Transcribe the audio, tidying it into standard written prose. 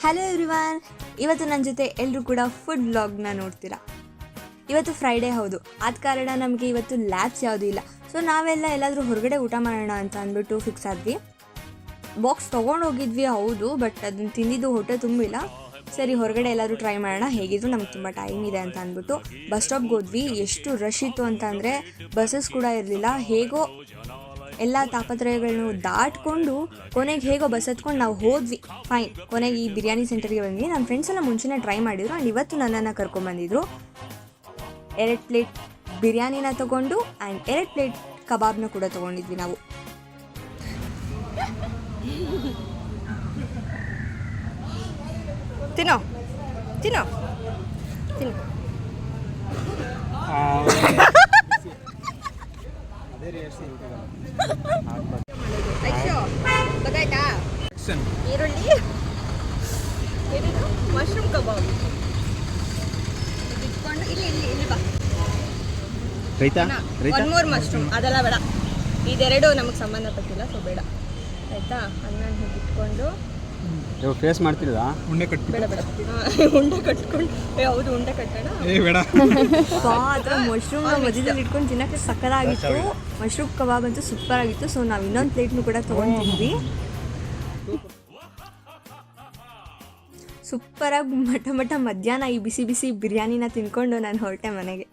Hello everyone, ಇವತ್ತು ನನ್ನ ಜೊತೆ ಎಲ್ಲರೂ ಕೂಡ ಫುಡ್ ವ್ಲಾಗ್ನ ನೋಡ್ತೀರಾ. ಇವತ್ತು ಫ್ರೈಡೇ ಹೌದು, ಆದ ಕಾರಣ ನಮಗೆ ಇವತ್ತು ಲ್ಯಾಬ್ಸ್ ಯಾವುದೂ ಇಲ್ಲ. ಸೊ ನಾವೆಲ್ಲ ಎಲ್ಲಾದರೂ ಹೊರಗಡೆ ಊಟ ಮಾಡೋಣ ಅಂತ ಅಂದ್ಬಿಟ್ಟು ಫಿಕ್ಸ್ ಆದ್ವಿ. ಬಾಕ್ಸ್ ತೊಗೊಂಡೋಗಿದ್ವಿ ಹೌದು, ಬಟ್ ಅದನ್ನು ತಿಂದಿದ್ದು ಹೊಟ್ಟೆ ತುಂಬಿಲ್ಲ. ಸರಿ ಹೊರಗಡೆ ಎಲ್ಲಾದರೂ ಟ್ರೈ ಮಾಡೋಣ, ಹೇಗಿದ್ರು ನಮ್ಗೆ ತುಂಬ ಟೈಮ್ ಇದೆ ಅಂತ ಅಂದ್ಬಿಟ್ಟು ಬಸ್ ಸ್ಟಾಪ್ಗೆ ಹೋದ್ವಿ. ಎಷ್ಟು ರಶ್ ಇತ್ತು ಅಂತ ಅಂದರೆ ಬಸ್ಸಸ್ ಕೂಡ ಇರಲಿಲ್ಲ. ಹೇಗೋ ಎಲ್ಲ ತಾಪತ್ರಯಗಳನ್ನು ದಾಟ್ಕೊಂಡು ಕೊನೆಗೆ ಹೇಗೋ ಬಸ್ ಹತ್ಕೊಂಡು ನಾವು ಹೋದ್ವಿ. ಫೈನ್, ಕೊನೆಗೆ ಈ ಬಿರಿಯಾನಿ ಸೆಂಟರ್ಗೆ ಬಂದ್ವಿ. ನನ್ನ ಫ್ರೆಂಡ್ಸ್ ಎಲ್ಲ ಮುಂಚೆನೇ ಟ್ರೈ ಮಾಡಿದ್ರು ಆ್ಯಂಡ್ ಇವತ್ತು ನನ್ನನ್ನು ಕರ್ಕೊಂಬಂದಿದ್ರು. 2 ಪ್ಲೇಟ್ ಬಿರಿಯಾನಿನ ತೊಗೊಂಡು ಆ್ಯಂಡ್ 2 ಪ್ಲೇಟ್ ಕಬಾಬ್ನ ಕೂಡ ತೊಗೊಂಡಿದ್ವಿ ನಾವು. ತಿನ್ನೋ ತಿನ್ನೋ ತಿನ್ನೋ. ಗೊತ್ತಾಯ್ತಾ? ಈರುಳ್ಳಿ, ಮಶ್ರೂಮ್ ಕಬಾಬ್ ಇಟ್ಕೊಂಡು ಇಲ್ಲಿ ಬಾ. ಒನ್ ಮೋರ್ ಮಶ್ರೂಮ್, ಅದೆಲ್ಲ ಬೇಡ. ಇದೆರಡು ನಮಗೆ ಸಂಬಂಧಪಟ್ಟಿಲ್ಲ, ಸೊ ಬೇಡ ಆಯ್ತಾ. ಅನ್ನ ಹೀಗೆ ಇಟ್ಕೊಂಡು ಫೇಸ್ ಮಾಡ್ತಿಲ್ಲ. ಉಂಡೆ ಬೇಡ ಉಂಡೆ ಕಟ್ಕೊಂಡು ಹೌದು ಉಂಡೆ ಕಟ್ಟೋಣ. ಆ ಥರ ಮಶ್ರೂಮ್ನ ಮಧ್ಯದಲ್ಲಿ ಇಟ್ಕೊಂಡು ತಿನ್ನೋಕ್ಕೆ ಸಕ್ಕತ್ತಾಗಿತ್ತು. ಮಶ್ರೂಮ್ ಕಬಾಬ್ ಅಂತೂ ಸೂಪರ್ ಆಗಿತ್ತು. ಸೊ ನಾವು ಇನ್ನೊಂದು ಪ್ಲೇಟ್ನು ಕೂಡ ತೊಗೊಂಡಿದ್ವಿ. ಸೂಪರಾಗಿ ಮಠ ಮಧ್ಯಾಹ್ನ ಈ ಬಿಸಿ ಬಿಸಿ ಬಿರಿಯಾನಿನ ತಿನ್ಕೊಂಡು ನಾನು ಹೊರಟೆ ಮನೆಗೆ.